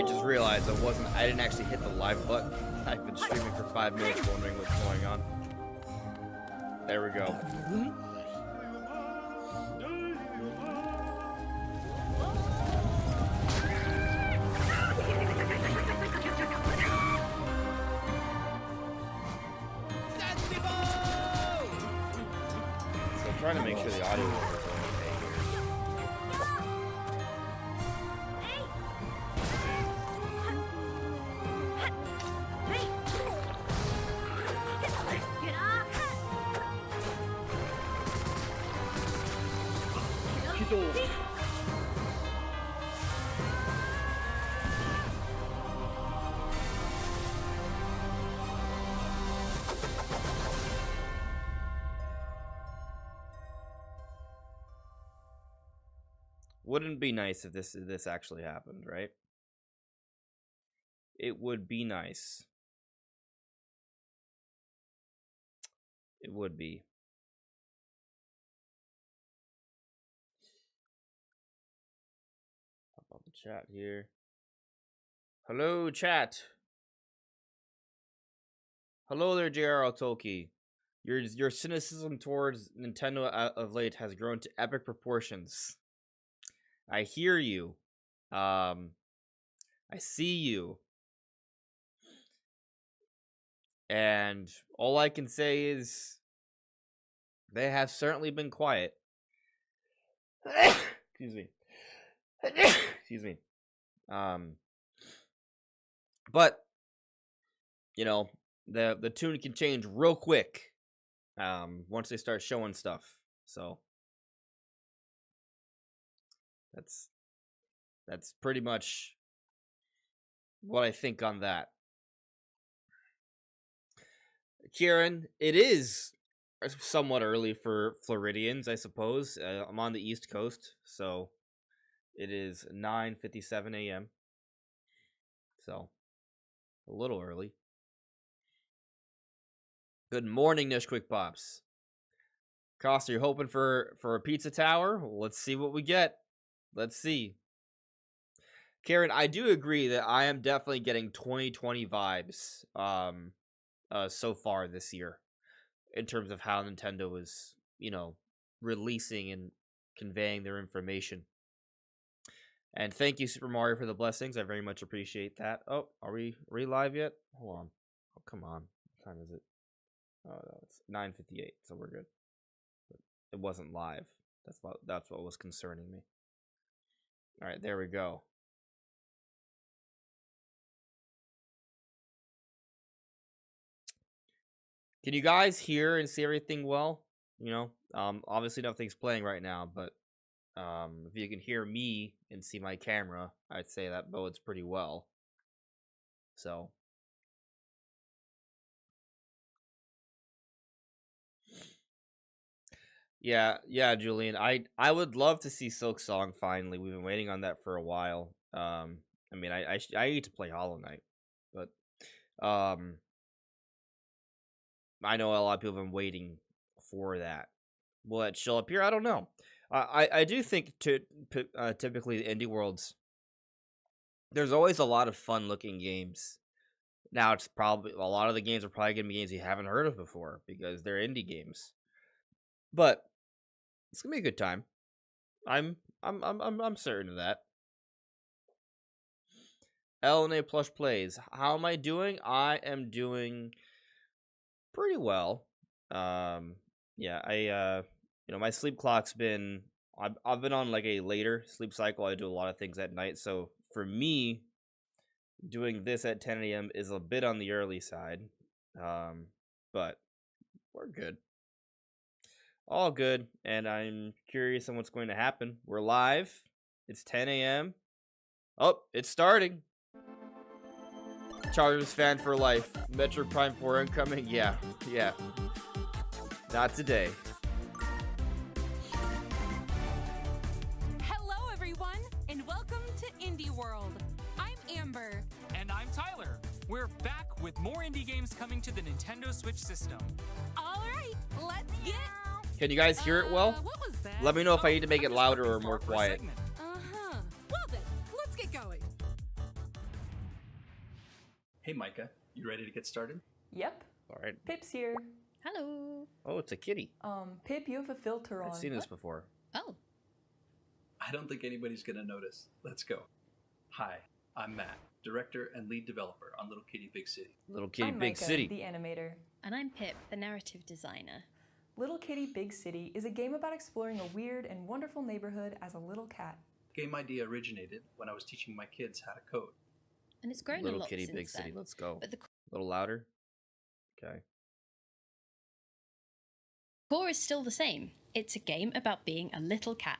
just realized I didn't actually hit the live button. I've been streaming for 5 minutes wondering what's going on. There we go. So I'm trying to make sure the audio is okay here. Wouldn't it be nice if this actually happened, right? It would be nice. It would be. Pop up the chat here. Hello, chat. Hello there, JRL Tolkien. Your cynicism towards Nintendo of late has grown to epic proportions. I hear you. I see you. And all I can say is they have certainly been quiet. Excuse me. Excuse me. But you know, the tune can change real quick once they start showing stuff. So that's pretty much what I think on that. Kieran, it is somewhat early for Floridians, I suppose. I'm on the East Coast, so it is 9:57 a.m. So a little early. Good morning, Nish Quick Pops. Costa, you're hoping for a pizza tower? Well, let's see what we get. Let's see. Karen, I do agree that I am definitely getting 2020 vibes so far this year in terms of how Nintendo is, releasing and conveying their information. And thank you, Super Mario, for the blessings. I very much appreciate that. Oh, are we live yet? Hold on. Oh, come on. What time is it? Oh, no, it's 9:58, so we're good. But it wasn't live. That's what was concerning me. All right, there we go. Can you guys hear and see everything well? Obviously nothing's playing right now, but if you can hear me and see my camera, I'd say that bodes pretty well. So yeah, Julian. I would love to see Silk Song finally. We've been waiting on that for a while. I need to play Hollow Knight, but I know a lot of people have been waiting for that. Will that show up here? I don't know. I do think typically the indie worlds, there's always a lot of fun looking games. Now it's probably a lot of the games are probably gonna be games you haven't heard of before because they're indie games. But it's gonna be a good time. I'm certain of that. LNA Plush Plays. How am I doing? I am doing pretty well. My sleep clock's been I've been on like a later sleep cycle. I do a lot of things at night, so for me doing this at 10 a.m. is a bit on the early side. But we're good. All good, and I'm curious on what's going to happen. We're live. It's 10 a.m. Oh, it's starting. Chargers fan for life. Metro Prime 4 incoming. Yeah. Not today. Hello, everyone, and welcome to Indie World. I'm Amber. And I'm Tyler. We're back with more indie games coming to the Nintendo Switch system. All right, let's get... Can you guys hear it well? What was that? Let me know if I need to make it louder or more quiet. Well then, let's get going. Hey Micah, you ready to get started? Yep, All right. Pip's here. Hello. Oh, it's a kitty. Pip, you have a filter on. I've seen this before. Oh, I don't think anybody's gonna notice. Let's go. Hi, I'm Matt, director and lead developer on Little Kitty Big City. Little Kitty I'm Big Micah, City. the animator. and I'm Pip, the narrative designer. Little Kitty Big City is a game about exploring a weird and wonderful neighborhood as a little cat. Game idea originated when I was teaching my kids how to code. And it's grown Little a lot Kitty since Big then. City. Let's go. But the A little louder. Okay. core is still the same. It's a game about being a little cat.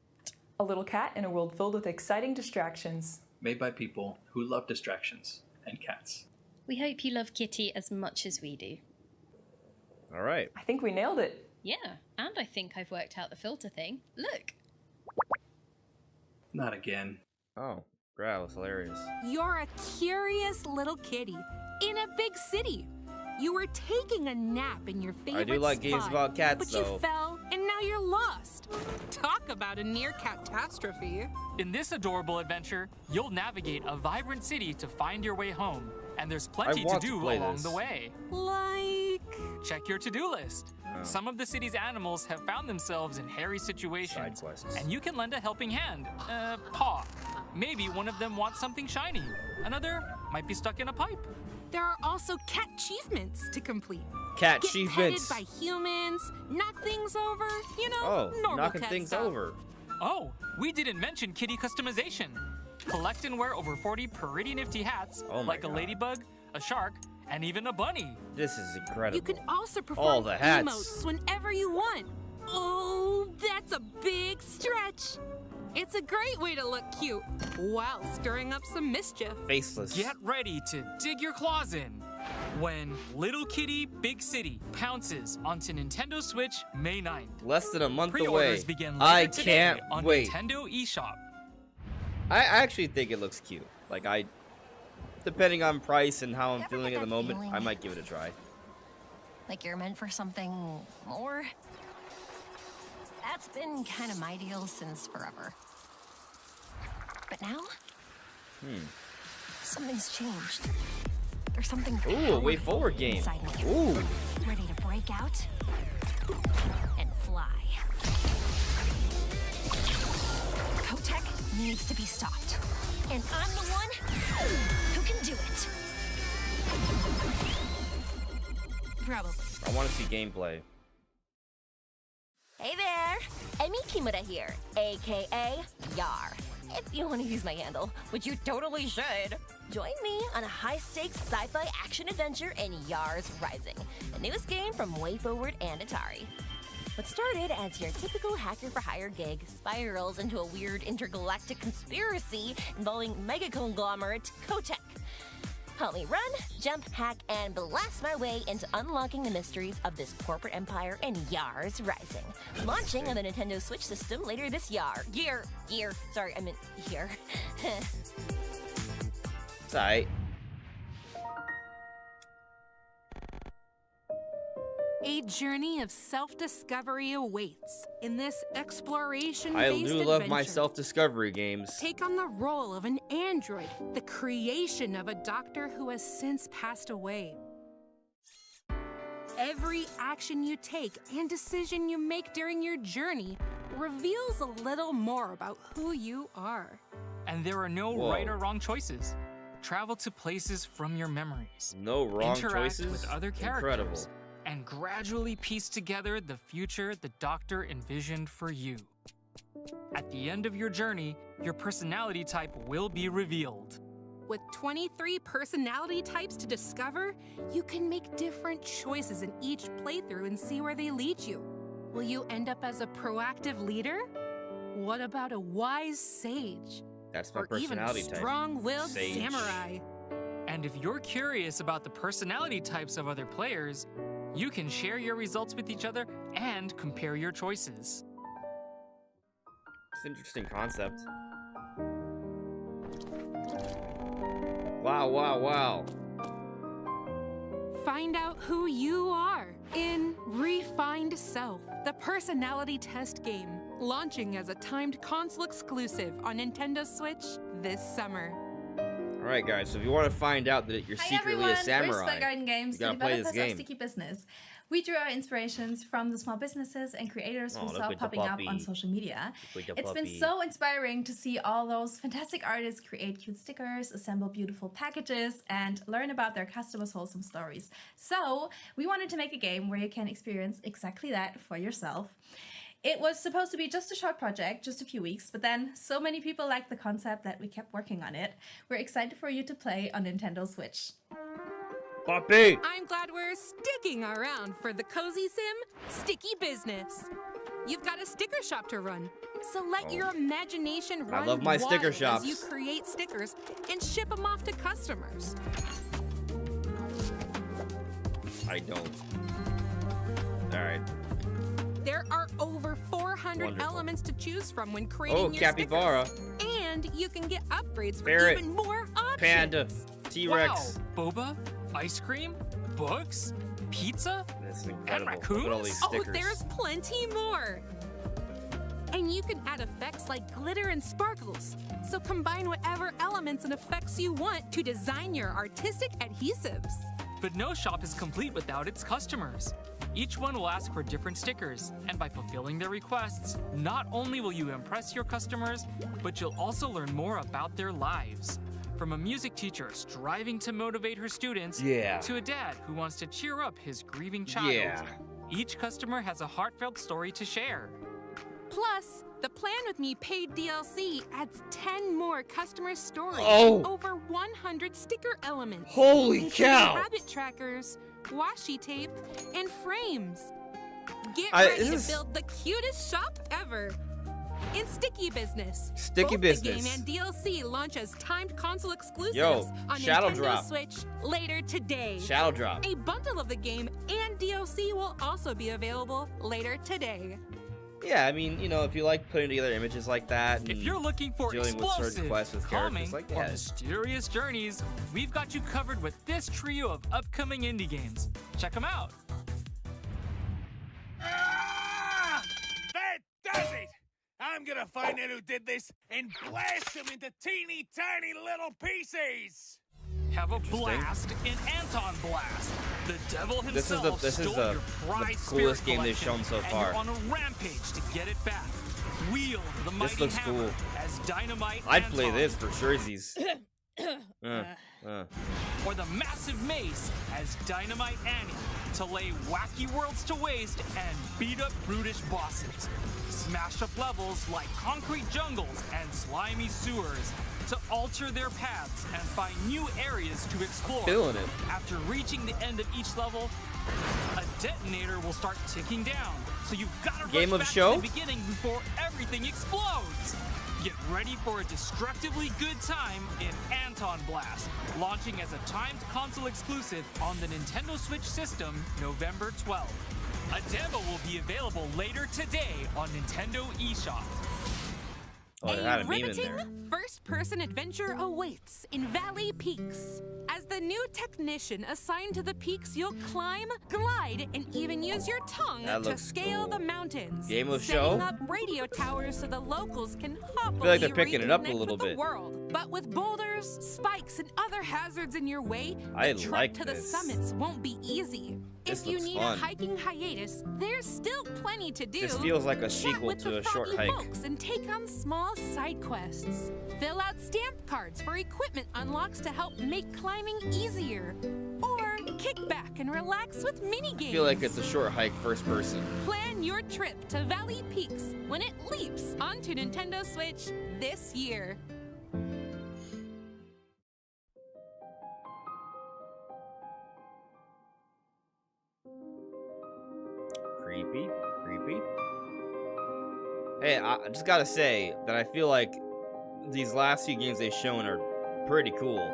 A little cat in a world filled with exciting distractions. Made by people who love distractions and cats. We hope you love Kitty as much as we do. All right. I think we nailed it. Yeah, and I think I've worked out the filter thing. Look. Not again. Oh, grouse, hilarious. You're a curious little kitty in a big city. You were taking a nap in your favorite I do like games spot, about cats, but though. you fell and now you're lost. Talk about a near catastrophe. In this adorable adventure, you'll navigate a vibrant city to find your way home, and there's plenty to want to do play along this. the way. Like, Check your to-do list. Oh. Some of the city's animals have found themselves in hairy Side situations, quests. and you can lend a helping hand. Paw. Maybe one of them wants something shiny. Another might be stuck in a pipe. there are also cat achievements to complete. Cat Get petted achievements. by humans, knock things over, you know, Oh, normal knocking cat things stuff. over. Oh, we didn't mention kitty customization. Collect and wear over 40 pretty nifty hats, Oh my like a God. ladybug, a shark, and even a bunny. This is incredible. You can also All perform the hats. emotes whenever you want. Oh, that's a big stretch. It's a great way to look cute while stirring up some mischief. Faceless. Get ready to dig your claws in when Little Kitty Big City pounces onto Nintendo Switch May 9th. Less than a month away. Pre-orders begin later I today can't on wait. Nintendo eShop. I actually think it looks cute. Like depending on price and how I'm Ever feeling get at the that moment, feeling? I might give it a try. Like you're meant for something more? That's been kind of my deal since forever. But now, something's changed. There's something Ooh, a way powerful forward game. inside me. Ooh. Ready to break out and fly. Kotek needs to be stopped. And I'm the one who can do it. Probably. I want to see gameplay. Hey there! Emi Kimura here, aka Yar. If you want to use my handle, which you totally should, join me on a high-stakes sci-fi action-adventure in Yar's Rising, the newest game from WayForward and Atari. What started as your typical hacker-for-hire gig spirals into a weird intergalactic conspiracy involving mega conglomerate Kotek. Help me run, jump, hack, and blast my way into unlocking the mysteries of this corporate empire in Yar's Rising. Launching on the Nintendo Switch system later this year. Sorry, I meant year. It's alright. A journey of self-discovery awaits in this exploration-based I adventure. do love my self-discovery games. Take on the role of an android, the creation of a doctor who has since passed away. Every action you take and decision you make during your journey reveals a little more about who you are. And there are no Whoa. right or wrong choices. Travel to places from your memories. No wrong Interact choices. with other characters. Incredible. And gradually piece together the future the doctor envisioned for you. At the end of your journey, your personality type will be revealed. With 23 personality types to discover, you can make different choices in each playthrough and see where they lead you. Will you end up as a proactive leader? What about a wise sage? That's my Or even a personality type. strong-willed Sage. samurai? And if you're curious about the personality types of other players, you can share your results with each other and compare your choices. It's an interesting concept. Wow, wow, wow. Find out who you are in Refined Self, the personality test game, launching as a timed console exclusive on Nintendo Switch this summer. All right, guys. So if you want to find out that you're Hi secretly everyone, a we're samurai, Spike Garden Games, you the gotta play this developers game. of Sticky Business. We drew our inspirations from the small businesses and creators we Oh, look saw at the popping up on puppy. social media. Look at the It's been puppy. so inspiring to see all those fantastic artists create cute stickers, assemble beautiful packages, and learn about their customers' wholesome stories. So we wanted to make a game where you can experience exactly that for yourself. It was supposed to be just a short project, just a few weeks, but then so many people liked the concept that we kept working on it. We're excited for you to play on Nintendo Switch. Puppy! I'm glad we're sticking around for the cozy sim, Sticky Business. You've got a sticker shop to run, so let your imagination run love my sticker wild shops. as you create stickers and ship them off to customers. I don't. Alright. There are over 400 Wonderful. elements to choose from when creating Oh, your capybara. stickers. And you can get upgrades for Ferret. even more options. Panda. T-Rex. Wow, boba, ice cream, books, pizza. This is incredible. Look at all raccoons? these Oh, stickers. there's plenty more! And you can add effects like glitter and sparkles. So combine whatever elements and effects you want to design your artistic adhesives. But no shop is complete without its customers. Each one will ask for different stickers, and by fulfilling their requests, not only will you impress your customers, but you'll also learn more about their lives. From a music teacher striving to motivate her students, Yeah. to a dad who wants to cheer up his grieving child. Yeah. Each customer has a heartfelt story to share. Plus, the Plan With Me paid DLC adds 10 more customer stories Oh. and over 100 sticker elements. Holy including cow. habit trackers, washi tape, and frames. Get I- ready to this is- build the cutest shop ever. In Sticky Business. Sticky Both Business. The game and DLC launch as timed console exclusives Yo, on Shadow Nintendo Drop. Switch later today. Shadow Drop. A bundle of the game and DLC will also be available later today. Yeah, I mean, you know, if you like putting together images like that, If and you're looking for dealing with certain explosive, quests with calming, characters, like, or yeah. mysterious journeys, we've got you covered with this trio of upcoming indie games. Check them out. Ah! That does it! I'm gonna find out who did this and blast them into teeny tiny little pieces! Have a blast in Anton Blast. The devil This is himself the- this is stole the- your prized the spirit coolest game they've collection, shown so and far. you're on a rampage to get it back. Wield the mighty looks hammer cool. as Dynamite I'd play Anton. this for surezies. Or the massive mace as Dynamite Annie to lay wacky worlds to waste and beat up brutish bosses. Smash up levels like concrete jungles and slimy sewers to alter their paths and find new areas to explore. Feeling it. After reaching the end of each level, a detonator will start ticking down. So you've got to Game rush of back show? to the beginning before everything explodes. Get ready for a destructively good time in Anton Blast, launching as a timed console exclusive on the Nintendo Switch system November 12th. A demo will be available later today on Nintendo eShop. Oh, they had A a meme in there. riveting first-person adventure awaits in Valley Peaks. As the new technician assigned to the peaks, you'll climb, glide, and even use your tongue That to looks scale cool. the mountains. Game of setting show? up radio towers so the locals can like they're picking it up a reconnect little with the bit. world. But with boulders, spikes, and other hazards in your way, I the trek like to the this. summits won't be easy. This If you looks need fun. a hiking hiatus, there's still plenty to do. This feels like a Chat sequel with to the a short Foggy hike. Folks and take on small side quests. Fill out stamp cards for equipment unlocks to help make climbing easier. Or kick back and relax with mini games. I feel like it's a short hike first person. Plan your trip to Valley Peaks when it leaps onto Nintendo Switch this year. Creepy. Creepy. Hey, I just gotta say that I feel like these last few games they've shown are pretty cool.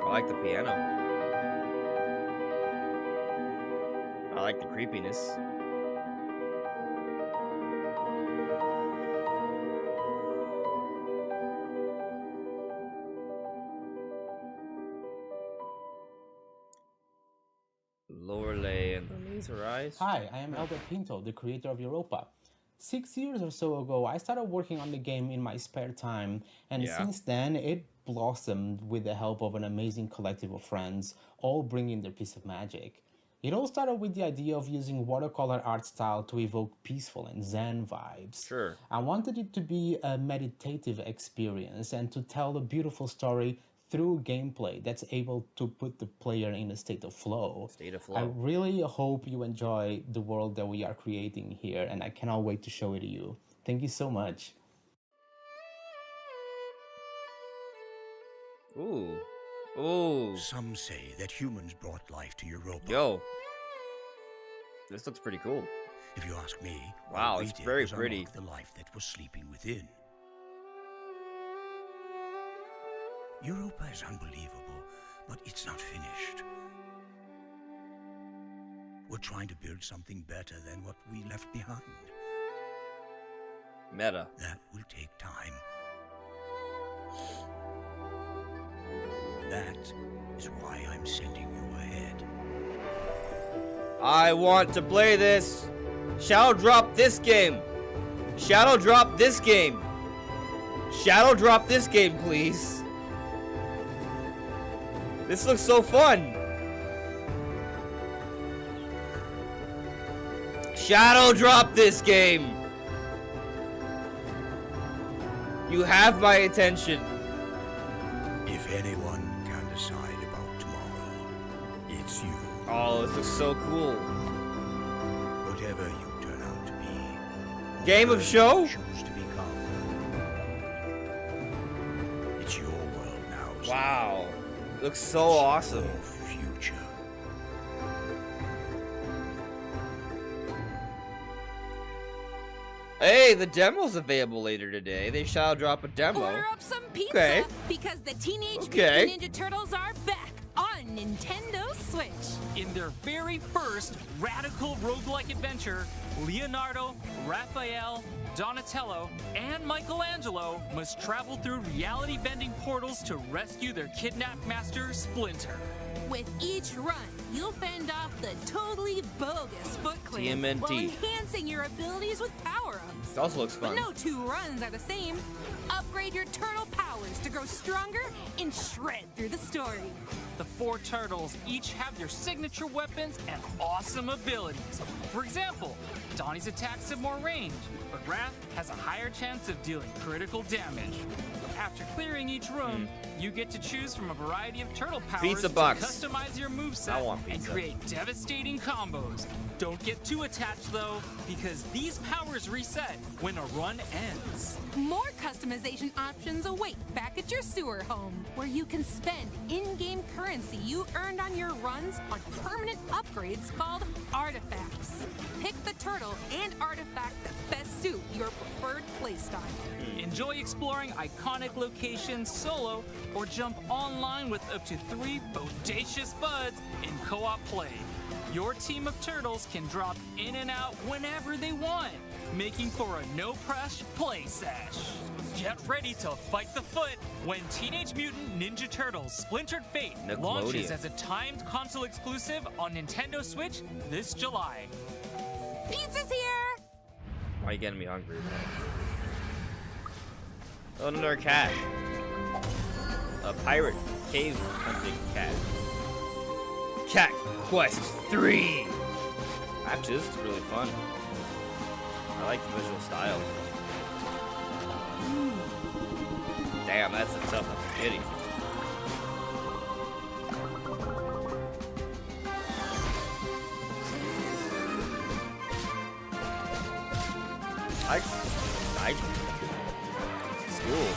I like the piano. I like the creepiness. Lorelei and the Laser Eyes. Hi, I am Elder Pinto, the creator of Europa. 6 years or so ago, I started working on the game in my spare time, and since then, it blossomed with the help of an amazing collective of friends, all bringing their piece of magic. It all started with the idea of using watercolor art style to evoke peaceful and zen vibes. Sure. I wanted it to be a meditative experience and to tell a beautiful story through gameplay that's able to put the player in a state of flow. I really hope you enjoy the world that we are creating here, and I cannot wait to show it to you. Thank you so much. Ooh. Ooh. Some say that humans brought life to Europa. Yo. This looks pretty cool. If you ask me, wow, what we it's did very was pretty. unlock the life that was sleeping within. Europa is unbelievable, but it's not finished. We're trying to build something better than what we left behind. Meta. That will take time. That is why I'm sending you ahead. I want to play this. Shadow drop this game. Shadow drop this game. Shadow drop this game, please. This looks so fun. Shadow drop this game. You have my attention. If anyone can decide about tomorrow, it's you. Oh, this looks so cool. Whatever you turn out to be. Game of show? Choose to become. It's your world now. son. Wow. Looks so awesome. Your future. Hey, the demo's available later today. They shall drop a demo. Order up some pizza Okay. because the Teenage Okay. Mutant Ninja Turtles are back on Nintendo Switch. In their very first radical roguelike adventure, Leonardo, Raphael, Donatello, and Michelangelo must travel through reality-bending portals to rescue their kidnapped master, Splinter. With each run, you'll fend off the totally bogus Foot Clan TMNT. while enhancing your abilities with power-ups. This also looks But fun. no two runs are the same. Upgrade your turtle powers to grow stronger and shred through the story. The four turtles each have their signature weapons and awesome abilities. For example, Donnie's attacks have more range, but Raph has a higher chance of dealing critical damage. After clearing each room, you get to choose from a variety of turtle powers Pizza to box. customize your I moveset want and pizza. create devastating combos. Don't get too attached though, because these powers reset when a run ends. More customization options await back at your sewer home, where you can spend in-game currency you earned on your runs on permanent upgrades called artifacts. Pick the turtle and artifact that best suit your preferred playstyle. Enjoy exploring iconic locations solo or jump online with up to 3 bodacious buds in co-op play. Your team of turtles can drop in and out whenever they want, making for a no-pressure play sesh. Get ready to fight the foot when Teenage Mutant Ninja Turtles Splintered Fate launches Nickelodeon. as a timed console exclusive on Nintendo Switch this July. Pizza's here! Why are you getting me hungry? Oh, another cat. A pirate cave hunting cat. Cat Quest 3! Actually, this is really fun. I like the visual style. Damn, that's a tough kitty. It's cool.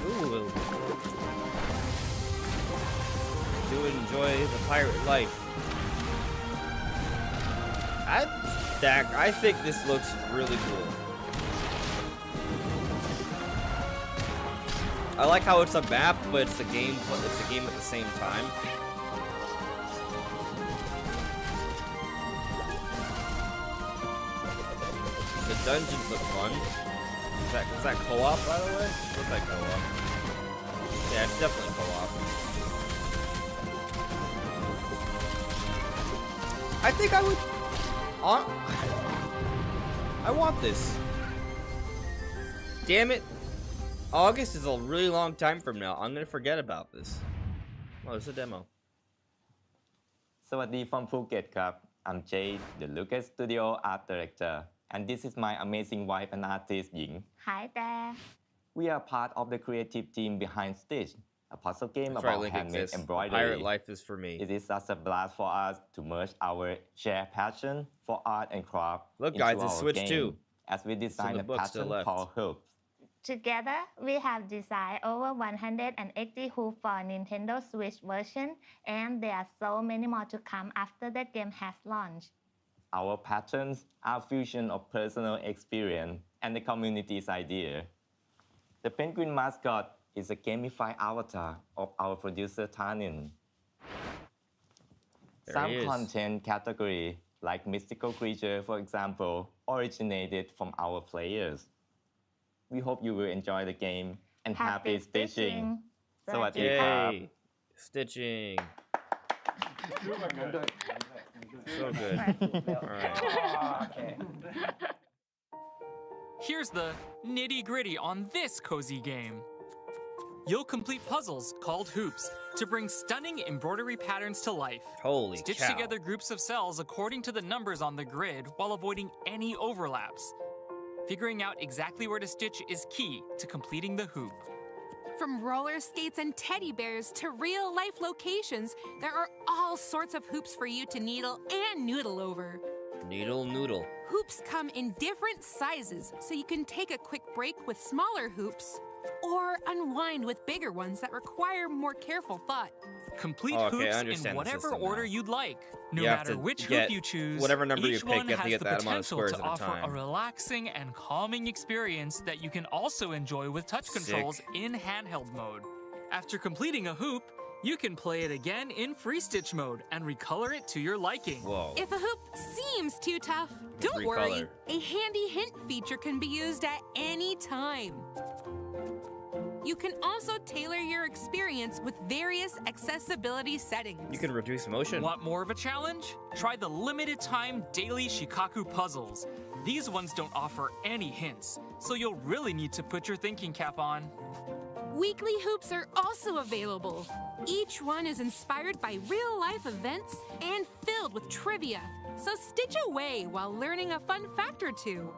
Ooh. Do enjoy the pirate life. I think this looks really cool. I like how it's a map, but it's a game. It's a game at the same time. The dungeons look fun. Is that co-op, by the way? Looks like co-op. Yeah, it's definitely co-op. I think I would... I want this. Damn it. August is a really long time from now. I'm gonna forget about this. Oh, it's a demo. สวัสดี from Phuket ครับ I'm Jay, the Lucas Studio Art Director, and this is my amazing wife and artist, Ying. Hi there. We are part of the creative team behind Stitch, a puzzle game That's about right, Link handmade exists. embroidery. Pirate life is for me. It is such a blast for us to merge our shared passion for art and craft Look, into guys, it's our Switch game, too. as we design the a book still pattern left. called Hoops. Together, we have designed over 180 hoops for Nintendo Switch version, and there are so many more to come after the game has launched. Our patterns are a fusion of personal experience and the community's idea. The penguin mascot is a gamified avatar of our producer Tanin. Some he is. content category, like mystical creature, for example, originated from our players. We hope you will enjoy the game and happy stitching. สวัสดีครับ Yay! Stitching. So good. Alright. Here's the nitty-gritty on this cozy game. You'll complete puzzles called hoops to bring stunning embroidery patterns to life. Holy Stitch cow. together groups of cells according to the numbers on the grid while avoiding any overlaps. Figuring out exactly where to stitch is key to completing the hoop. From roller skates and teddy bears to real-life locations, there are all sorts of hoops for you to needle and noodle over. Needle noodle. Hoops come in different sizes, so you can take a quick break with smaller hoops or unwind with bigger ones that require more careful thought. Complete Okay, I hoops understand in the whatever system order now. you'd like. No You have matter to which get hoop you choose, whatever number you each pick, one you have to has get the that amount of potential squares to at a offer time. a relaxing and calming experience that you can also enjoy with touch controls in handheld mode. After completing a hoop, you can play it again in free stitch mode and recolor it to your liking. Whoa. If a hoop seems too tough, don't worry. Recolor. A handy hint feature can be used at any time. You can also tailor your experience with various accessibility settings. You can reduce motion. Want more of a challenge? Try the limited time daily Shikaku puzzles. These ones don't offer any hints, so you'll really need to put your thinking cap on. Weekly hoops are also available. Each one is inspired by real-life events and filled with trivia, so stitch away while learning a fun fact or two.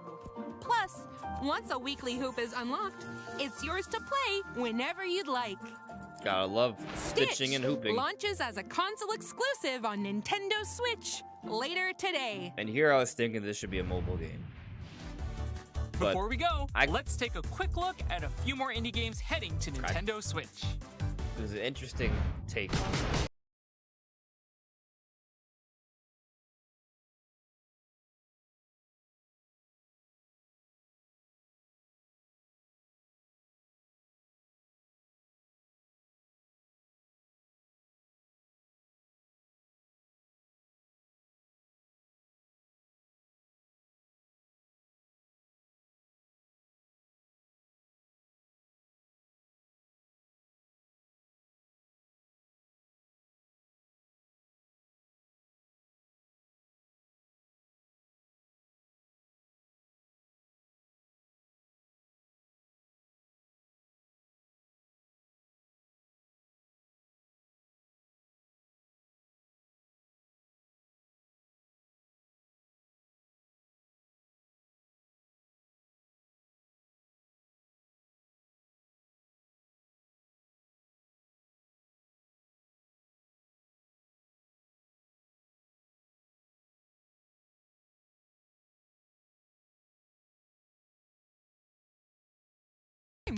Plus, once a weekly hoop is unlocked, it's yours to play whenever you'd like. Gotta love stitching and hooping. Launches as a console exclusive on Nintendo Switch later today. And here I was thinking this should be a mobile game. But Before we go, let's take a quick look at a few more indie games heading to Nintendo Switch. it was an interesting take.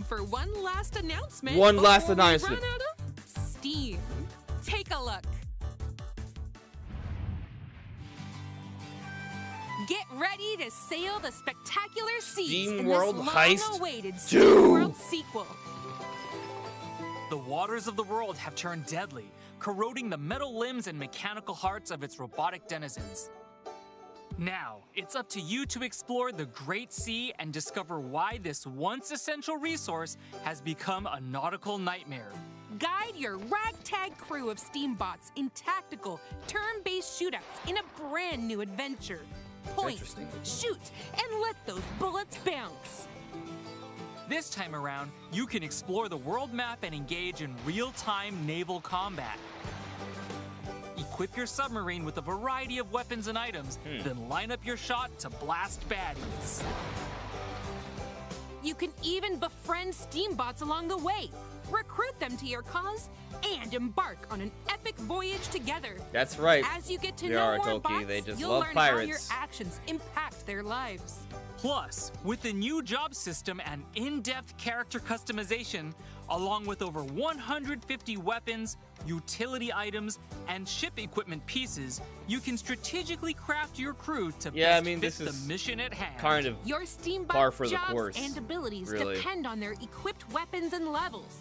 For one last announcement. One last before we announcement. Run out of steam. Take a look. Get ready to sail the spectacular seas in SteamWorld this Heist long-awaited 2. SteamWorld sequel. The waters of the world have turned deadly, corroding the metal limbs and mechanical hearts of its robotic denizens. Now, it's up to you to explore the Great Sea and discover why this once essential resource has become a nautical nightmare. Guide your ragtag crew of steambots in tactical, turn-based shootouts in a brand new adventure. Point, shoot, and let those bullets bounce. This time around, you can explore the world map and engage in real-time naval combat. Equip your submarine with a variety of weapons and items, then line up your shot to blast baddies. You can even befriend steambots along the way, recruit them to your cause, and embark on an epic voyage together. That's right. As you get to They know are more Toki. bots, They just you'll love learn how your pirates. actions impact their lives. Plus, with the new job system and in-depth character customization, along with over 150 weapons, utility items, and ship equipment pieces, you can strategically craft your crew to best fit this the is mission at hand. kind of Your par steambots' for the jobs course, and abilities really. depend on their equipped weapons and levels.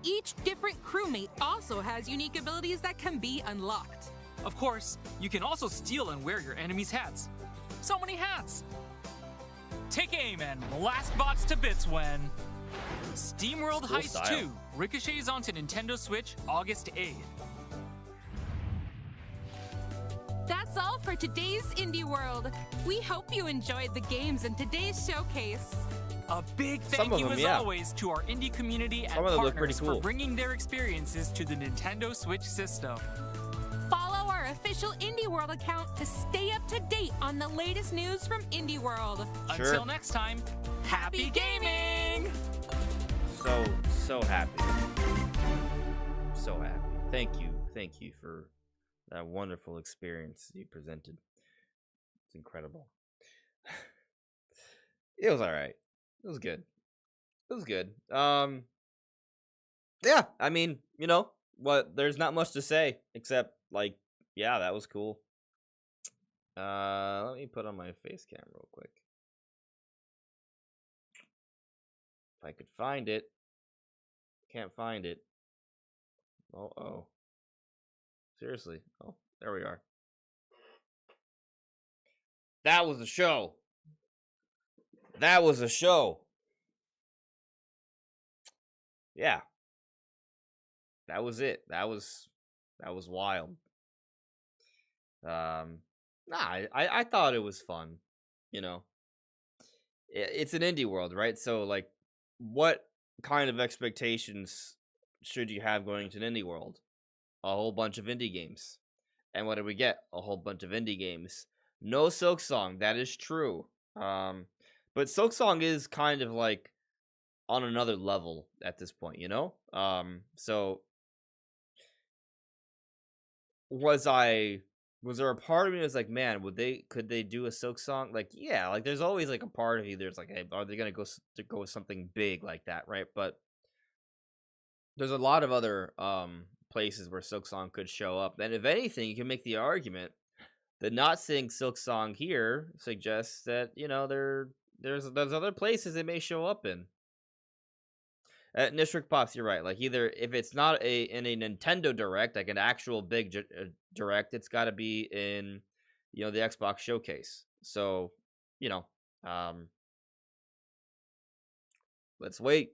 Each different crewmate also has unique abilities that can be unlocked. Of course, you can also steal and wear your enemies' hats. So many hats! Take aim and blast bots to bits when SteamWorld Cool Heist style. 2 ricochets onto Nintendo Switch August 8th. That's all for today's Indie World. We hope you enjoyed the games in today's showcase. A big Some thank of you them, as yeah. always to our indie community and Some of them look pretty partners cool. for bringing their experiences to the Nintendo Switch system. Follow our official Indie World account to stay up to date on the latest news from Indie World. Until next time, happy gaming! So happy. So happy. Thank you for that wonderful experience you presented. It's incredible. It was all right. It was good. It was good. Yeah, I mean, you know, there's not much to say except like, yeah, that was cool. Let me put on my face cam real quick. If I could find it. Can't find it. Oh. Seriously. Oh, there we are. That was a show. That was a show. Yeah. That was it. That was wild. I thought it was fun. You know. It's an indie world, right? So like what kind of expectations should you have going to an indie world? A whole bunch of indie games. And what did we get? A whole bunch of indie games. No Silksong, that is true. But Silksong is kind of like on another level at this point, you know? So was there a part of me that was like, man, could they do a Silksong? Like, yeah, like there's always like a part of you there's like, hey, are they gonna go with something big like that, right? But there's a lot of other places where Silksong could show up. And if anything, you can make the argument that not seeing Silksong here suggests that, you know, there's other places they may show up in. Nishrick Pops, you're right. Like either if it's not in a Nintendo Direct, like an actual big Direct, it's got to be in, you know, the Xbox Showcase. So, you know, let's wait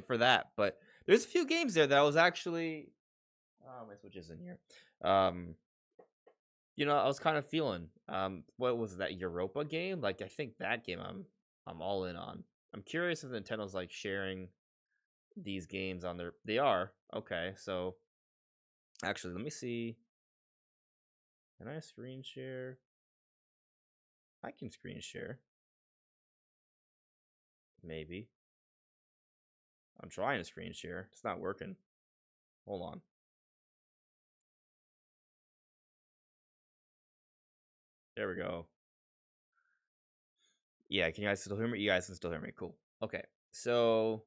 for that. But there's a few games there that I was actually, my Switch is in here. You know, I was kind of feeling. What was that Europa game? Like I think that game I'm all in on. I'm curious if Nintendo's like sharing these games on their. They are. Okay, so actually, let me see. Can I screen share? I can screen share. Maybe. I'm trying to screen share. It's not working. Hold on. There we go. Yeah, can you guys still hear me? You guys can still hear me. Cool. Okay, so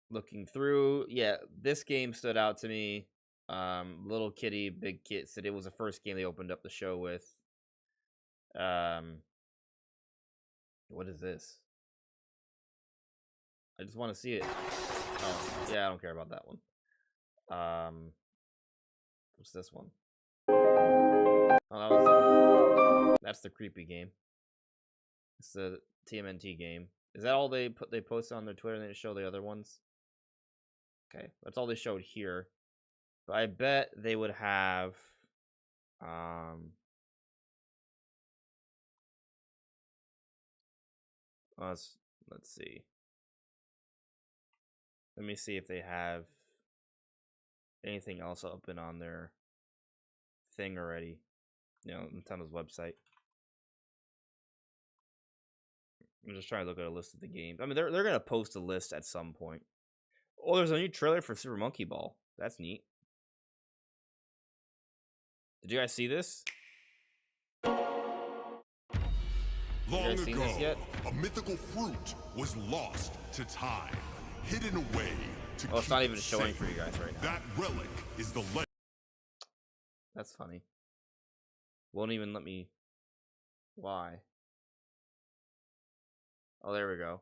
looking through, yeah, this game stood out to me. Little Kitty, Big Kid said it was the first game they opened up the show with. What is this? I just want to see it. Oh, yeah, I don't care about that one. What's this one? Oh, that was That's the creepy game. It's the TMNT game. Is that all they posted on their Twitter and they show the other ones? Okay, that's all they showed here. But I bet they would have let's see. Let me see if they have anything else open on their thing already. You know, Nintendo's website. I'm just trying to look at a list of the games. I mean, they're gonna post a list at some point. Oh, there's a new trailer for Super Monkey Ball. That's neat. Did you guys see this? Long ago, a mythical fruit was lost to time, hidden away to it's not even showing for you guys right now. That relic is the legend. That's funny. Won't even let me. Why? Oh, there we go.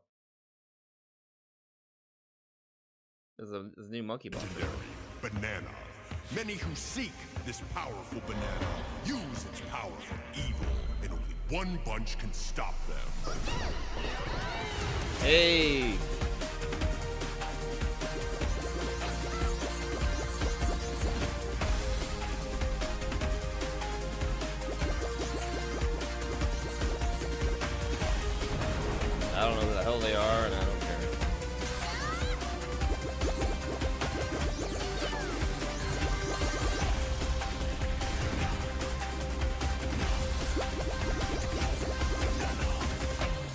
There's a new Monkey Ball. Banana. Many who seek this powerful banana use its power for evil, and only one bunch can stop them. Hey! I don't know who the hell they are, and I don't care.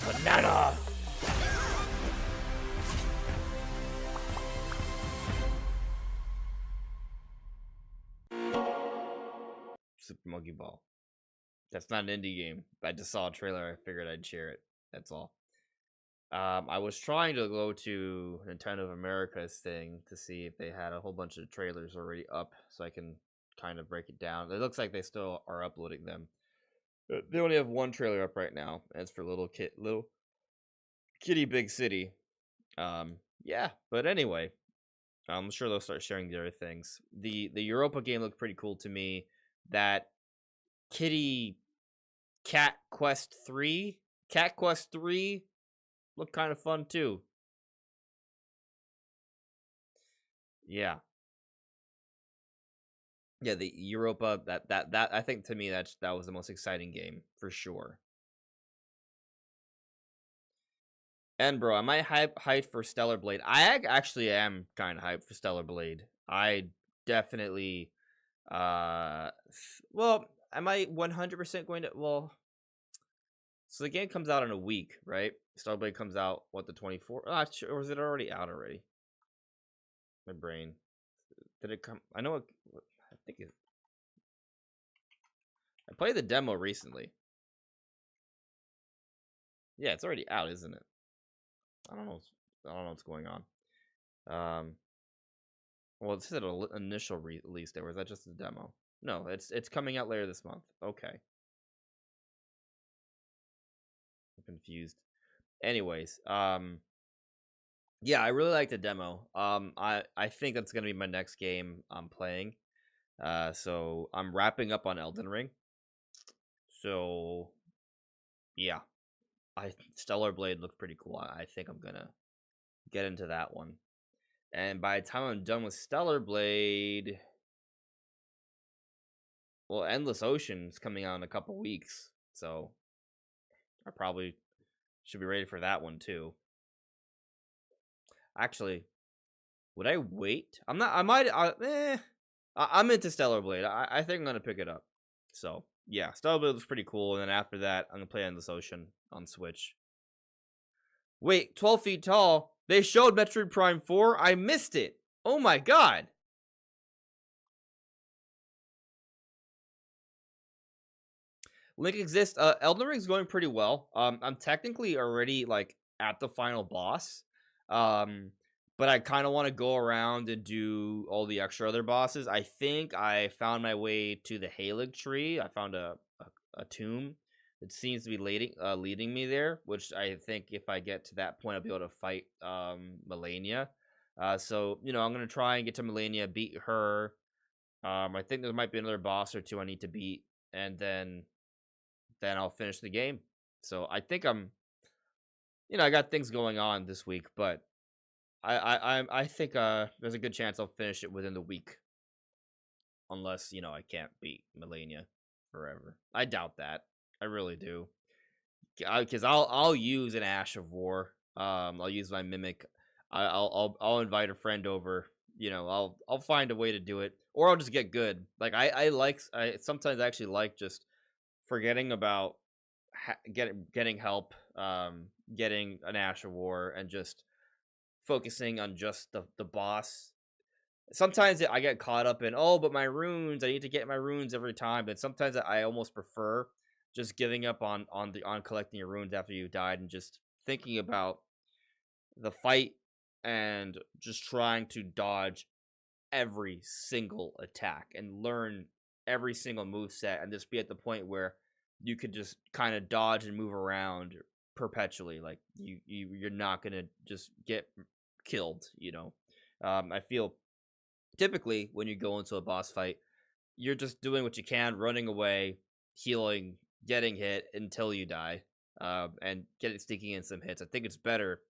Banana! Super Monkey Ball. That's not an indie game. I just saw a trailer. I figured I'd share it. That's all. I was trying to go to Nintendo of America's thing to see if they had a whole bunch of trailers already up so I can kind of break it down. It looks like they still are uploading them. They only have one trailer up right now, and it's for Little Kitty Big City. Yeah, but anyway, I'm sure they'll start sharing the other things. The Europa game looked pretty cool to me. That Cat Quest 3 looked kind of fun too. Yeah. Yeah, the Europa, that I think to me that was the most exciting game for sure. And bro, am I hyped for Stellar Blade? I actually am kind of hyped for Stellar Blade. I definitely well, am I 100% going to so the game comes out in a week, right? Stellar Blade comes out what, the 24th? Not sure, or was it already out already? My brain. Did it come? I know I think it. I played the demo recently. Yeah, it's already out, isn't it? I don't know what's going on. Well, it said an initial release there. Was that just a demo? No, it's coming out later this month. Okay. I'm confused. Anyways, yeah, I really like the demo. I think that's gonna be my next game I'm playing. So I'm wrapping up on Elden Ring. So yeah, Stellar Blade looked pretty cool. I think I'm gonna get into that one. And by the time I'm done with Stellar Blade, well, Endless Ocean is coming out in a couple weeks, so I probably should be ready for that one too. Actually, would I wait? I'm not. I might. I'm into Stellar Blade. I think I'm gonna pick it up. So yeah, Stellar Blade looks pretty cool. And then after that, I'm gonna play Endless Ocean on Switch. Wait, 12 Feet Tall. They showed Metroid Prime 4. I missed it. Oh my god. Link exists. Elden Ring's going pretty well. I'm technically already like at the final boss. But I kind of want to go around and do all the extra other bosses. I think I found my way to the Halig tree. I found a tomb that seems to be leading me there, which I think if I get to that point, I'll be able to fight Malenia. So, you know, I'm going to try and get to Malenia, beat her. I think there might be another boss or two I need to beat, and then then I'll finish the game. So I think I'm, I got things going on this week, but I think there's a good chance I'll finish it within the week, unless I can't beat Melania forever. I doubt that. I really do, because I'll use an Ash of War. I'll use my Mimic. I'll invite a friend over. I'll find a way to do it, or I'll just get good. Like I sometimes actually like just forgetting about getting help, getting an Ash of War, and just focusing on just the boss. Sometimes I get caught up in, but my runes, I need to get my runes every time. But sometimes I almost prefer just giving up on collecting your runes after you died and just thinking about the fight and just trying to dodge every single attack and learn every single move set, and just be at the point where you could just kind of dodge and move around perpetually. Like you're not gonna just get killed. I feel typically when you go into a boss fight, you're just doing what you can, running away, healing, getting hit until you die, and sneaking in some hits. I think it's better,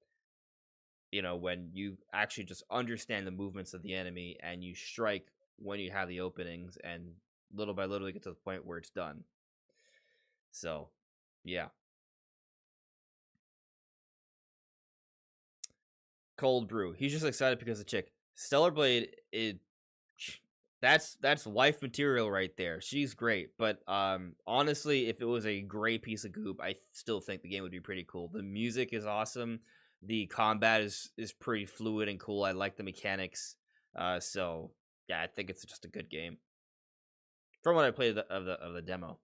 when you actually just understand the movements of the enemy and you strike when you have the openings, and little by little you get to the point where it's done. So, yeah. Cold Brew. He's just excited because the chick. Stellar Blade, that's wife material right there. She's great, but honestly, if it was a gray piece of goop, I still think the game would be pretty cool. The music is awesome. The combat is pretty fluid and cool. I like the mechanics. So yeah, I think it's just a good game. From what I played of the demo.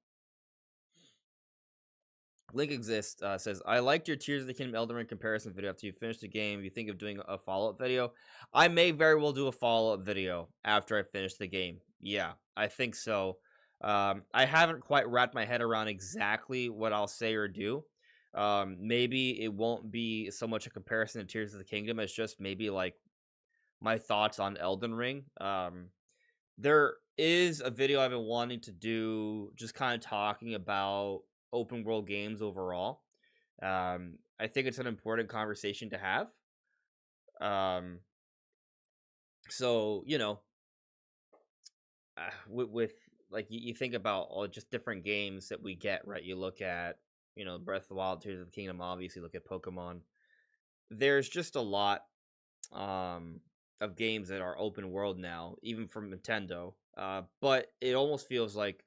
Link Exists says, I liked your Tears of the Kingdom Elden Ring comparison video. After you finish the game, you think of doing a follow-up video? I may very well do a follow-up video after I finish the game. Yeah, I think so. I haven't quite wrapped my head around exactly what I'll say or do. Maybe it won't be so much a comparison to Tears of the Kingdom as just maybe like my thoughts on Elden Ring. There is a video I've been wanting to do, just kind of talking about open world games overall. I think it's an important conversation to have. So with like you think about all just different games that we get, right? You look at Breath of the Wild, Tears of the Kingdom, obviously look at Pokemon. There's just a lot of games that are open world now, even from Nintendo. But it almost feels like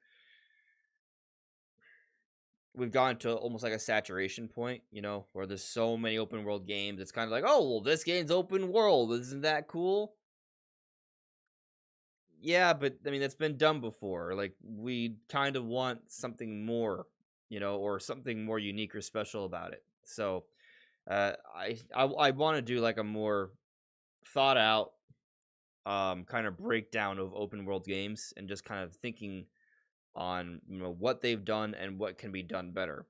we've gone to almost like a saturation point, where there's so many open world games. It's kind of like, oh, well, this game's open world. Isn't that cool? Yeah, but I mean, that's been done before. Like, we kind of want something more, or something more unique or special about it. So, I want to do like a more thought out, kind of breakdown of open world games, and just kind of thinking on what they've done and what can be done better.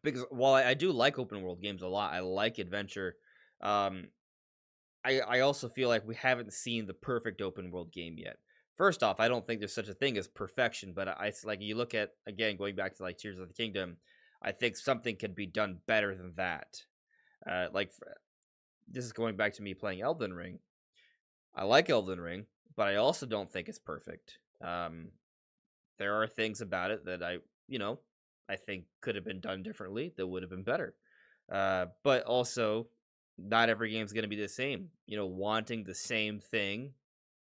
Because while I do like open world games a lot, I like adventure. I also feel like we haven't seen the perfect open world game yet. First off, I don't think there's such a thing as perfection, but I like, you look at, again, going back to like Tears of the Kingdom, I think something could be done better than that. This is going back to me playing Elden Ring. I like Elden Ring, but I also don't think it's perfect. There are things about it that I think could have been done differently that would have been better. But also, not every game's going to be the same. Wanting the same thing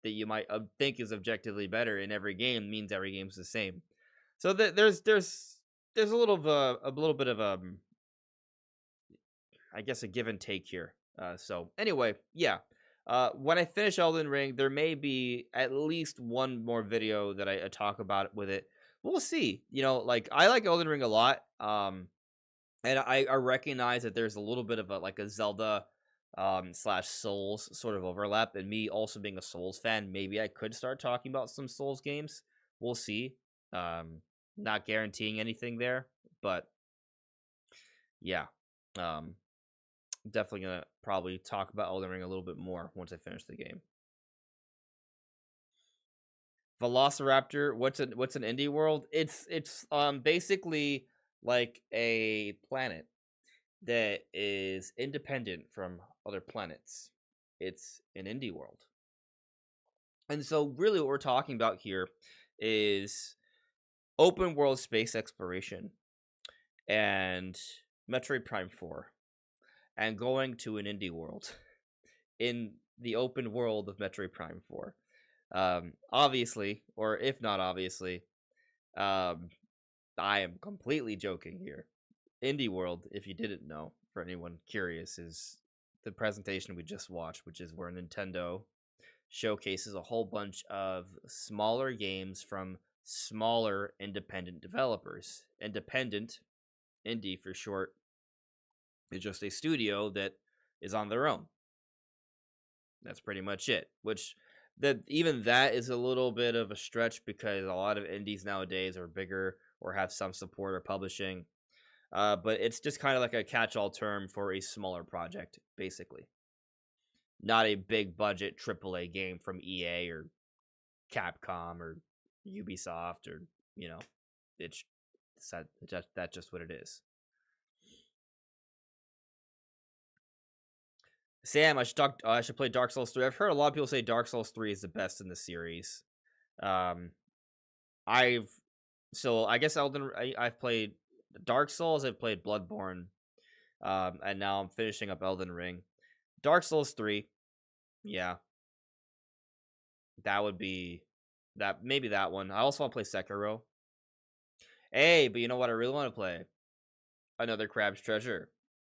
that you might think is objectively better in every game means every game's the same. So there's a little bit of I guess a give and take here. So anyway, yeah. When I finish Elden Ring, there may be at least one more video that I talk about with it. We'll see. Like, I like Elden Ring a lot. And I recognize that there's a little bit of a Zelda / Souls sort of overlap, and me also being a Souls fan, maybe I could start talking about some Souls games. We'll see. Not guaranteeing anything there, but yeah. Definitely gonna probably talk about Elden Ring a little bit more once I finish the game. Velociraptor. What's an indie world? It's basically like a planet that is independent from other planets. It's an indie world. And so really what we're talking about here is open world space exploration and Metroid Prime 4 and going to an indie world in the open world of Metroid Prime 4. Obviously, or if not obviously, I am completely joking here. Indie World, if you didn't know, for anyone curious, is the presentation we just watched, which is where Nintendo showcases a whole bunch of smaller games from smaller independent developers. Independent, indie for short, is just a studio that is on their own. That's pretty much it. Which even that is a little bit of a stretch because a lot of indies nowadays are bigger or have some support or publishing. But it's just kind of like a catch-all term for a smaller project, basically. Not a big budget AAA game from EA or Capcom or Ubisoft or, you know, that's just what it is. Sam, I should play Dark Souls 3. I've heard a lot of people say Dark Souls 3 is the best in the series. I guess I've played Dark Souls, I've played Bloodborne, and now I'm finishing up Elden Ring. Dark Souls 3, yeah. That would be maybe that one. I also want to play Sekiro. Hey, but you know what I really want to play? Another Crab's Treasure.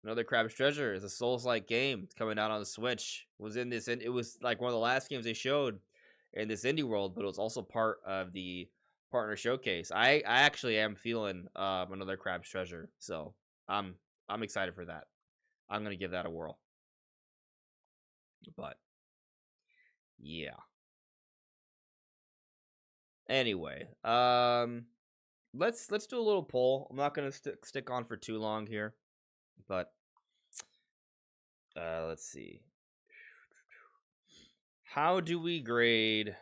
Another Crab's Treasure is a Souls-like game. It's coming out on the Switch. It was like one of the last games they showed in this indie world, but it was also part of the partner showcase. I actually am feeling another Crab's Treasure, so I'm excited for that. I'm gonna give that a whirl. But yeah. Anyway, let's do a little poll. I'm not gonna stick on for too long here, but let's see. How do we grade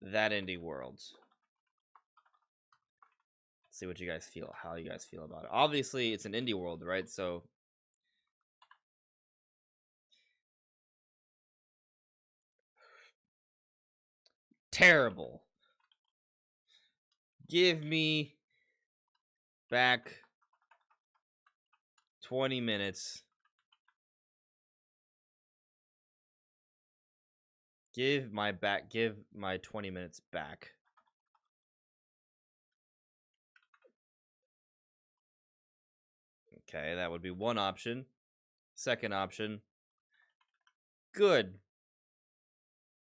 that indie world? Let's see what you guys feel. How you guys feel about it. Obviously, it's an indie world, right? So terrible. Give me back 20 minutes. Give my 20 minutes back. Okay, that would be one option. Second option. Good.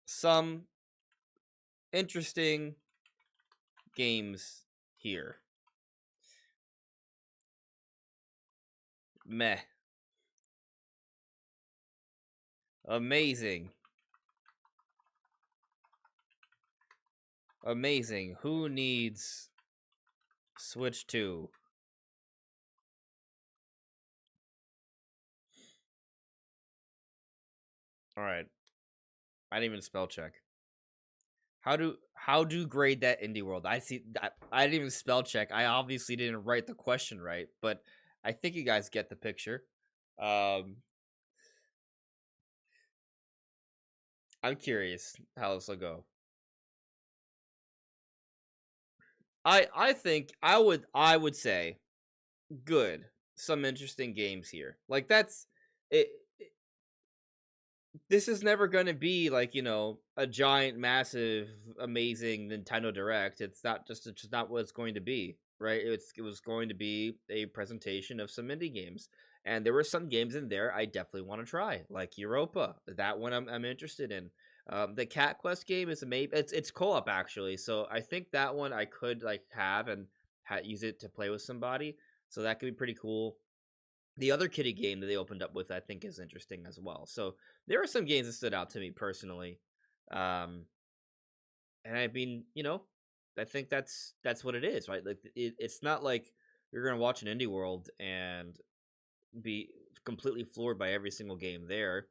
Some interesting games here. Meh. Amazing. Amazing. Who needs Switch 2? Alright. I didn't even spell check. How do grade that indie world? I see that I didn't even spell check. I obviously didn't write the question right, but I think you guys get the picture. I'm curious how this will go. I think I would say good. Some interesting games here. Like that's it. This is never going to be like, you know, a giant, massive, amazing Nintendo Direct. It's just not what it's going to be, right? It was going to be a presentation of some indie games, and there were some games in there I definitely want to try, like Europa. That one I'm interested in. The Cat Quest game is amazing. It's co-op actually, so I think that one I could like have and use it to play with somebody. So that could be pretty cool. The other kitty game that they opened up with, I think, is interesting as well. So there are some games that stood out to me personally, and I mean, you know, I think that's what it is, right? Like it's not like you're gonna watch an indie world and be completely floored by every single game there.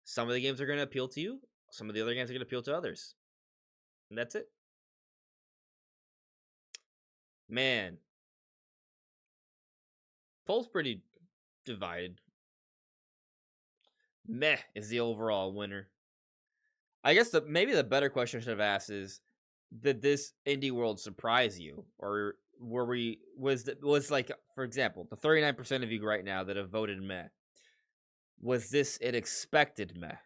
Some of the games are gonna appeal to you. some of the other games are going to appeal to others. And that's it. Man. Poll's pretty divided. Meh is the overall winner. I guess maybe the better question I should have asked is, did this indie world surprise you? Or was like, for example, the 39% of you right now that have voted meh, was this an expected meh?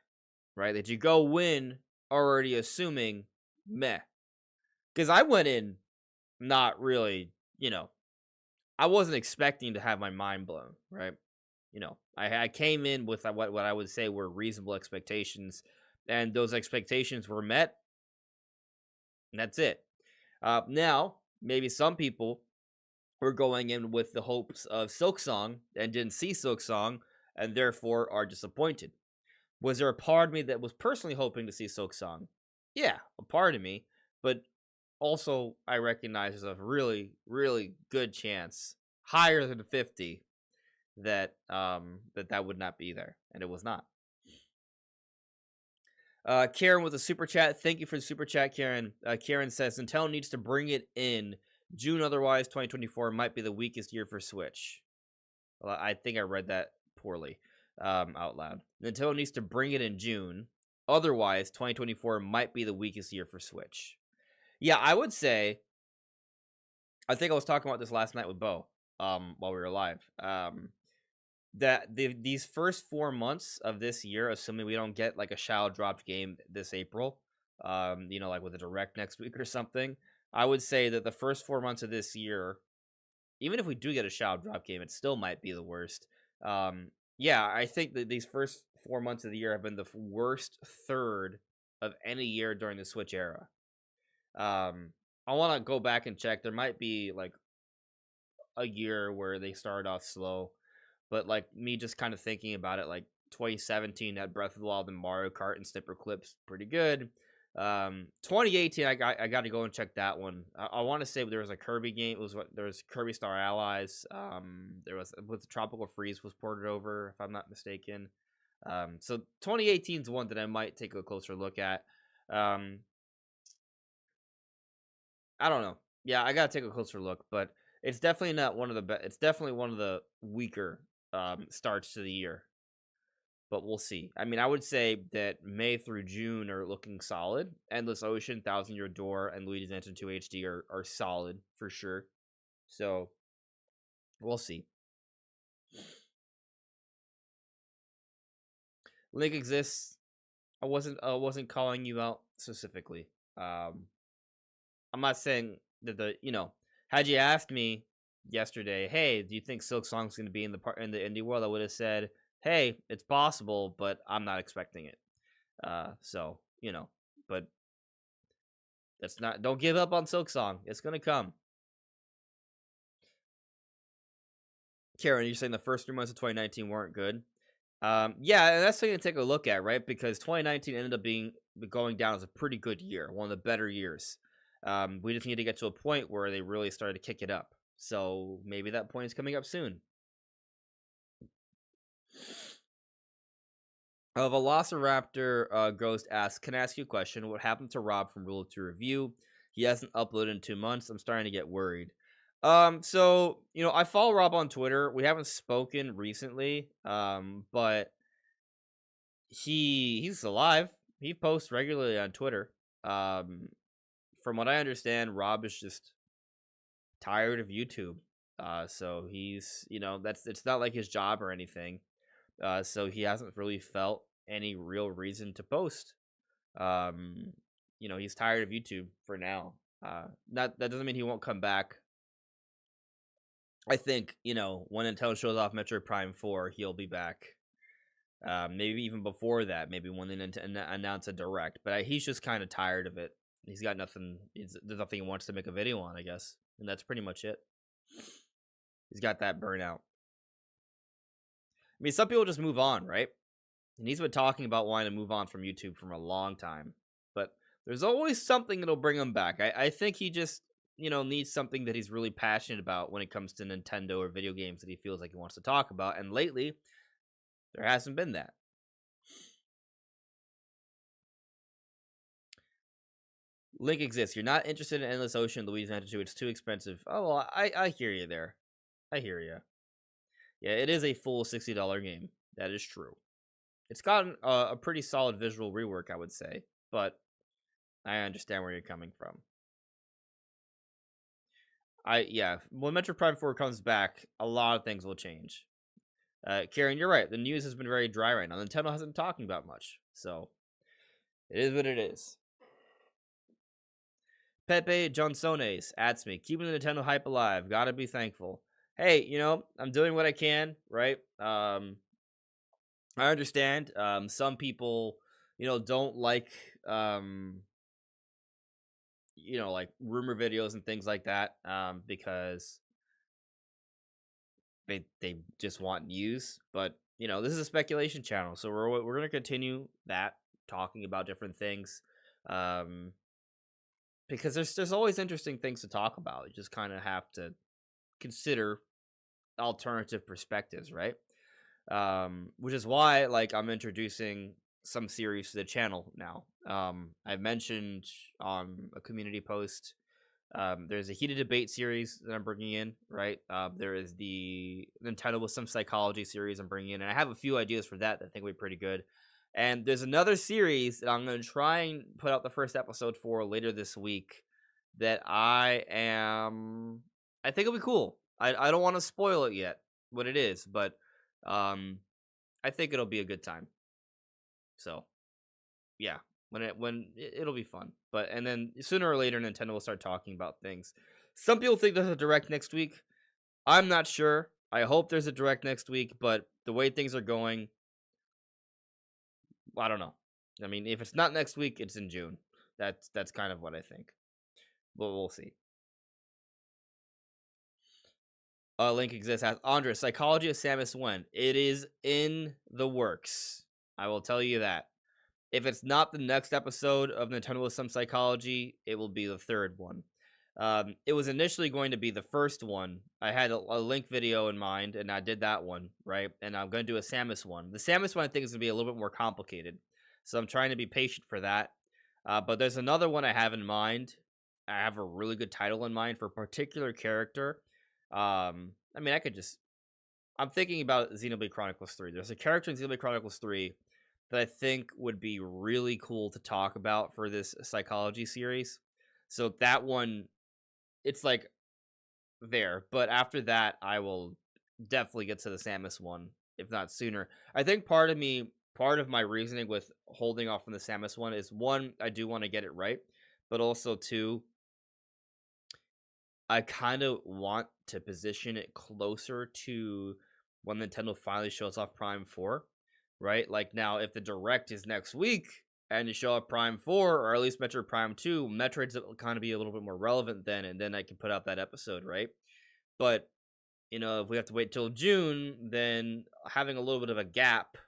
Right? Did you go win already assuming meh? Because I went in not really, I wasn't expecting to have my mind blown, right? I came in with what I would say were reasonable expectations, and those expectations were met. And that's it. Now, maybe some people were going in with the hopes of Silksong and didn't see Silksong, and therefore are disappointed. Was there a part of me that was personally hoping to see Silksong? Yeah, a part of me, but also I recognize there's a really, really good chance, higher than 50, that that would not be there, and it was not. Karen with a super chat. Thank you for the super chat, Karen. Karen says Nintendo needs to bring it in June, otherwise 2024 might be the weakest year for Switch. Well, I think I read that poorly out loud. Nintendo needs to bring it in June, otherwise 2024 might be the weakest year for Switch. Yeah, I would say, I think I was talking about this last night with Bo while we were live. That these first 4 months of this year, assuming we don't get like a Shadow dropped game this April, like with a direct next week or something, I would say that the first 4 months of this year, even if we do get a Shadow drop game, it still might be the worst. Yeah, I think that these first 4 months of the year have been the worst third of any year during the Switch era. I want to go back and check. There might be like a year where they started off slow. But, like, me just kind of thinking about it, like, 2017 had Breath of the Wild and Mario Kart and Snipper Clips pretty good. 2018, I got to go and check that one. I want to say there was a Kirby game. There was Kirby Star Allies. There was Tropical Freeze was ported over, if I'm not mistaken. So 2018 is one that I might take a closer look at. I don't know. Yeah, I got to take a closer look, but it's definitely not one of the best. It's definitely one of the weaker starts to the year, but we'll see. I mean, I would say that May through June are looking solid. Endless Ocean, Thousand Year Door, and Luigi's Mansion 2 HD are solid for sure. So we'll see. Link exists. I wasn't calling you out specifically. I'm not saying that had you asked me yesterday, hey, do you think Silksong's going to be in the indie world? I would have said, hey, it's possible, but I'm not expecting it. So, but don't give up on Silksong. It's going to come. Karen, you're saying the first 3 months of 2019 weren't good. Yeah, and that's something to take a look at, right? Because 2019 ended up going down as a pretty good year, one of the better years. We just need to get to a point where they really started to kick it up. So maybe that point is coming up soon. Velociraptor Ghost asks, can I ask you a question? What happened to Rob from Rule of Two Review? He hasn't uploaded in 2 months. I'm starting to get worried. So, I follow Rob on Twitter. We haven't spoken recently, but he's alive. He posts regularly on Twitter. From what I understand, Rob is just tired of YouTube. So he's, it's not like his job or anything. So he hasn't really felt any real reason to post. He's tired of YouTube for now. That doesn't mean he won't come back. I think, when Nintendo shows off Metroid Prime 4, he'll be back. Maybe even before that, maybe when they announce a direct. But he's just kind of tired of it. He's got nothing. There's nothing he wants to make a video on, I guess, and that's pretty much it. He's got that burnout. I mean, some people just move on, right? And he's been talking about wanting to move on from YouTube for a long time, but there's always something that'll bring him back. I think he just, needs something that he's really passionate about when it comes to Nintendo or video games that he feels like he wants to talk about. And lately, there hasn't been that. Link exists. You're not interested in Endless Ocean, Luigi's Mansion 2. It's too expensive. Oh, well, I hear you there. I hear you. Yeah, it is a full $60 game. That is true. It's gotten a pretty solid visual rework, I would say, but I understand where you're coming from. When Metroid Prime 4 comes back, a lot of things will change. Karen, you're right. The news has been very dry right now. Nintendo hasn't been talking about much, so it is what it is. Pepe Johnsones adds me, keeping the Nintendo hype alive. Gotta be thankful. Hey, I'm doing what I can, right? I understand. Some people, don't like, like rumor videos and things like that, because they just want news. But this is a speculation channel, so we're gonna continue that, talking about different things, because there's always interesting things to talk about. You just kind of have to consider alternative perspectives, right? Which is why, like, I'm introducing some series to the channel now. I mentioned on a community post, there's a heated debate series that I'm bringing in, right? There is the Nintendo with some psychology series I'm bringing in, and I have a few ideas for that I think would be pretty good. And there's another series that I'm going to try and put out the first episode for later this week that I think it'll be cool. I don't want to spoil it yet, what it is, but I think it'll be a good time. So, yeah, it'll be fun. And then sooner or later, Nintendo will start talking about things. Some people think there's a direct next week. I'm not sure. I hope there's a direct next week, but the way things are going, I don't know. I mean, if it's not next week, it's in June. That's kind of what I think. But we'll see. Link exists. As Andres, Psychology of Samus when? It is in the works. I will tell you that. If it's not the next episode of Nintendo with some Psychology, it will be the third one. It was initially going to be the first one. I had a Link video in mind, and I did that one, right? And I'm going to do a Samus one. The Samus one, I think, is going to be a little bit more complicated. So I'm trying to be patient for that. But there's another one I have in mind. I have a really good title in mind for a particular character. I'm thinking about Xenoblade Chronicles 3. There's a character in Xenoblade Chronicles 3 that I think would be really cool to talk about for this Psychology series. So that one, it's like there. But after that, I will definitely get to the Samus one, if not sooner. I think part of my reasoning with holding off on the Samus one is, one, I do want to get it right. But also, two, I kind of want to position it closer to when Nintendo finally shows off Prime 4, right? Like, now, if the Direct is next week and you show up Prime 4, or at least Metroid Prime 2, Metroid's kind of be a little bit more relevant then, and then I can put out that episode, right? But, if we have to wait till June, then having a little bit of a gap,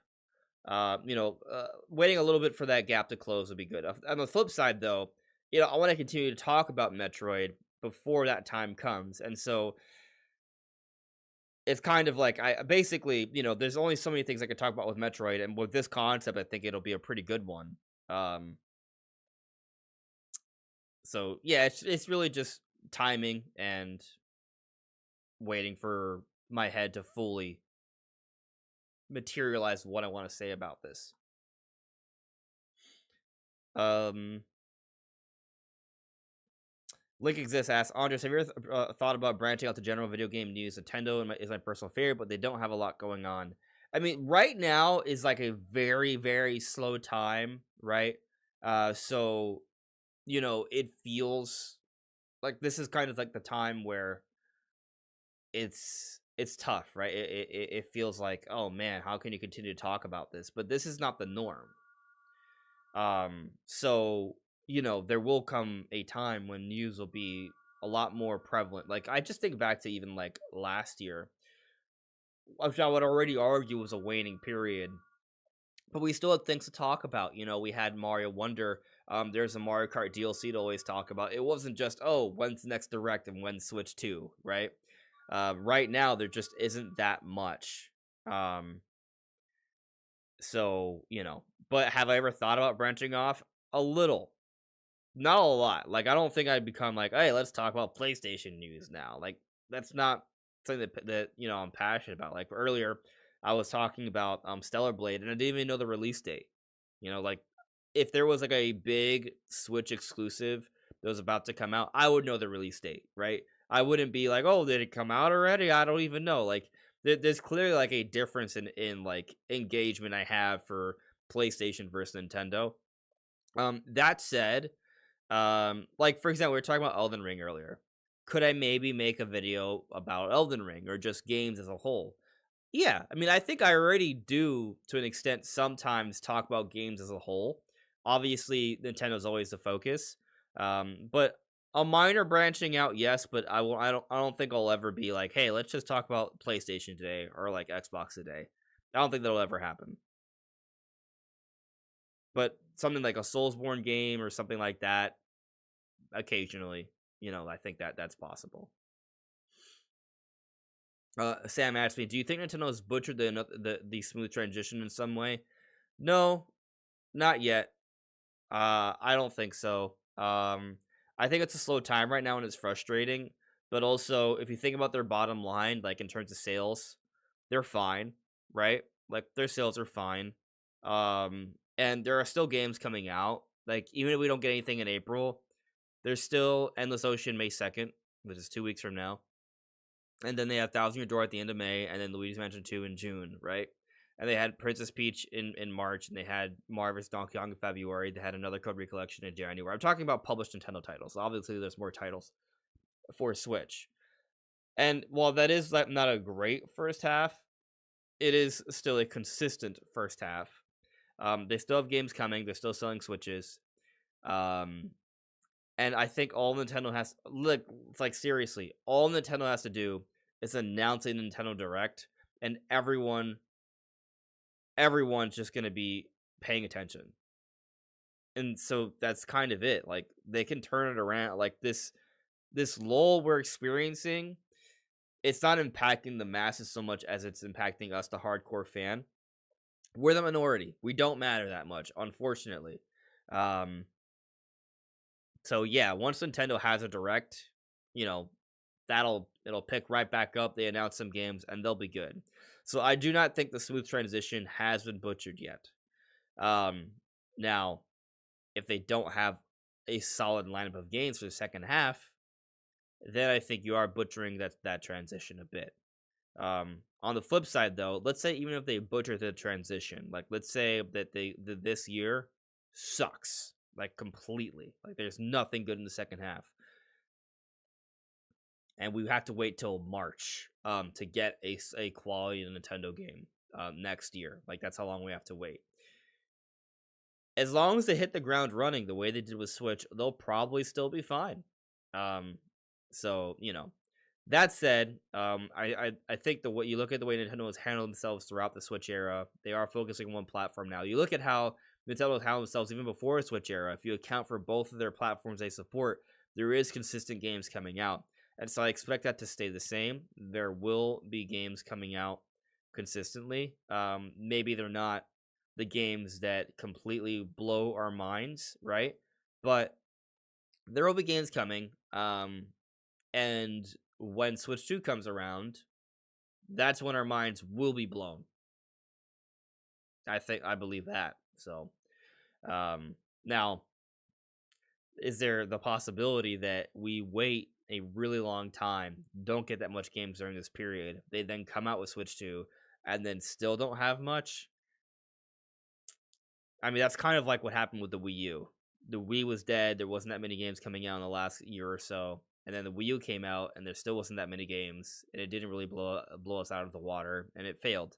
waiting a little bit for that gap to close would be good. On the flip side, though, I want to continue to talk about Metroid before that time comes. And so it's kind of like, there's only so many things I could talk about with Metroid, and with this concept, I think it'll be a pretty good one. So yeah, it's really just timing and waiting for my head to fully materialize what I want to say about this. Link exists asks, Andres, have you ever thought about branching out to general video game news? Nintendo is my personal favorite, but they don't have a lot going on. I mean, right now is like a very, very slow time, right? So, it feels like this is kind of like the time where it's tough, right? It feels like, oh man, how can you continue to talk about this? But this is not the norm. So, there will come a time when news will be a lot more prevalent. Like, I just think back to even like last year, which I would already argue was a waning period, but we still had things to talk about. We had Mario Wonder. There's a Mario Kart DLC to always talk about. It wasn't just, oh, when's the next Direct and when's Switch 2, right? Right now, there just isn't that much. So, but have I ever thought about branching off? A little. not a lot. Like, I don't think I'd become like, hey, let's talk about PlayStation news now. Like, that's not something that you know I'm passionate about. Like earlier, I was talking about Stellar Blade, and I didn't even know the release date. You know, like if there was like a big Switch exclusive that was about to come out, I would know the release date, right? I wouldn't be like, oh, did it come out already? I don't even know. Like, there's clearly like a difference in like engagement I have for PlayStation versus Nintendo. That said, like for example, we were talking about Elden Ring earlier. Could I maybe make a video about Elden Ring or just games as a whole? Yeah, I mean, I think I already do to an extent sometimes talk about games as a whole. Obviously, Nintendo's always the focus. But a minor branching out, yes, but I don't think I'll ever be like, hey, let's just talk about PlayStation today or like Xbox today. I don't think that'll ever happen. But something like a Soulsborne game or something like that, occasionally, you know, I think that's possible. Sam asked me, do you think Nintendo's butchered the smooth transition in some way? No, not yet. I don't think so. I think it's a slow time right now and it's frustrating. But also, if you think about their bottom line, like in terms of sales, they're fine, right? Like their sales are fine. And there are still games coming out. Like even if we don't get anything in April, there's still Endless Ocean May 2nd, which is 2 weeks from now. And then they have Thousand Year Door at the end of May, and then Luigi's Mansion 2 in June, right? And they had Princess Peach in March, and they had Marvel's Donkey Kong in February. They had another Code Recollection in January. I'm talking about published Nintendo titles. Obviously, there's more titles for Switch. And while that is not a great first half, it is still a consistent first half. They still have games coming. They're still selling Switches. And I think all Nintendo has... Look, it's like, seriously, all Nintendo has to do is announce a Nintendo Direct, and everyone's just going to be paying attention. And so that's kind of it. Like, they can turn it around. Like, this lull we're experiencing, it's not impacting the masses so much as it's impacting us, the hardcore fan. We're the minority. We don't matter that much, unfortunately. So yeah, once Nintendo has a Direct, you know, it'll pick right back up. They announce some games and they'll be good. So I do not think the smooth transition has been butchered yet. Now, if they don't have a solid lineup of games for the second half, then I think you are butchering that transition a bit. On the flip side, though, let's say even if they butcher the transition, like let's say that this year sucks, like completely, like there's nothing good in the second half, and we have to wait till March to get a quality Nintendo game next year. Like that's how long we have to wait. As long as they hit the ground running the way they did with Switch, they'll probably still be fine. So you know. That said, I think what you look at the way Nintendo has handled themselves throughout the Switch era, they are focusing on one platform now. You look at how Nintendo has handled themselves even before the Switch era. If you account for both of their platforms they support, there is consistent games coming out. And so I expect that to stay the same. There will be games coming out consistently. Maybe they're not the games that completely blow our minds, right? But there will be games coming. And when Switch 2 comes around, that's when our minds will be blown. I believe that. So, now, is there the possibility that we wait a really long time, don't get that much games during this period, they then come out with Switch 2, and then still don't have much? I mean, that's kind of like what happened with the Wii U. The Wii was dead, there wasn't that many games coming out in the last year or so. And then the Wii U came out, and there still wasn't that many games, and it didn't really blow us out of the water, and it failed.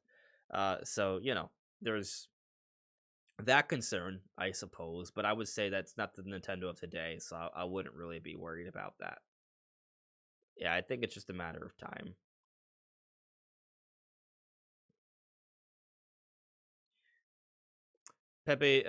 So, you know, there's that concern, I suppose, but I would say that's not the Nintendo of today, so I wouldn't really be worried about that. Yeah, I think it's just a matter of time. Pepe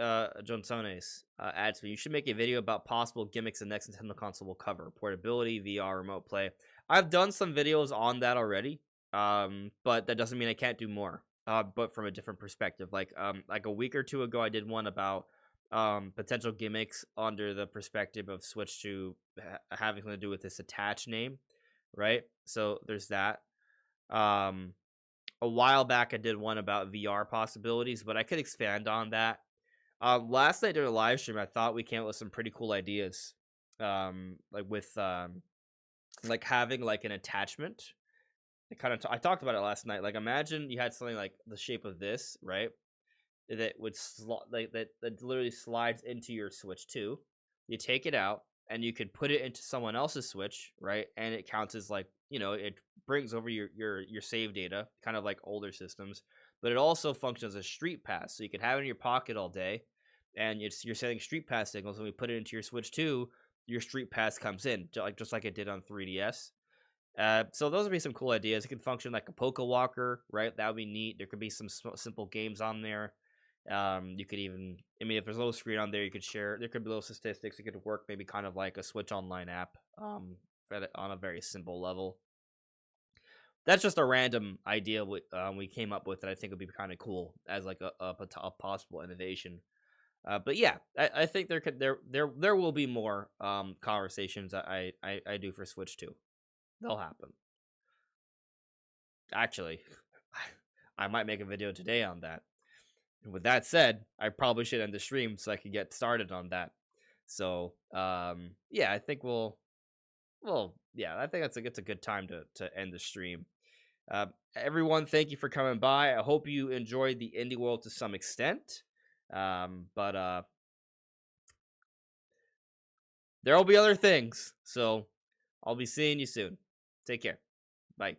Johnsones adds me, you should make a video about possible gimmicks the next Nintendo console will cover. Portability, VR, remote play. I've done some videos on that already, but that doesn't mean I can't do more. But from a different perspective. Like a week or two ago, I did one about potential gimmicks under the perspective of Switch 2 having something to do with this attach name, right? So there's that. A while back I did one about VR possibilities, but I could expand on that. Last night during a live stream, I thought we came up with some pretty cool ideas. Like with like having like an attachment. I talked about it last night. Like imagine you had something like the shape of this, right? That would that literally slides into your Switch 2. You take it out and you could put it into someone else's Switch, right? And it counts as like, you know, it brings over your save data, kind of like older systems, but it also functions as Street Pass. So you can have it in your pocket all day, and you're sending Street Pass signals. When we put it into your Switch 2, your Street Pass comes in, just like it did on 3DS. So those would be some cool ideas. It can function like a Poke Walker, right? That would be neat. There could be some simple games on there. You could even, I mean, if there's a little screen on there, you could share. There could be little statistics. It could work maybe kind of like a Switch Online app, on a very simple level. That's just a random idea we came up with that I think would be kind of cool as like a possible innovation. But yeah, I think there will be more conversations I do for Switch 2. They'll happen. Actually, I might make a video today on that. And with that said, I probably should end the stream so I can get started on that. So yeah, I think I think it's a good time to end the stream. Everyone, thank you for coming by. I hope you enjoyed the indie world to some extent. But there will be other things, so I'll be seeing you soon. Take care. Bye.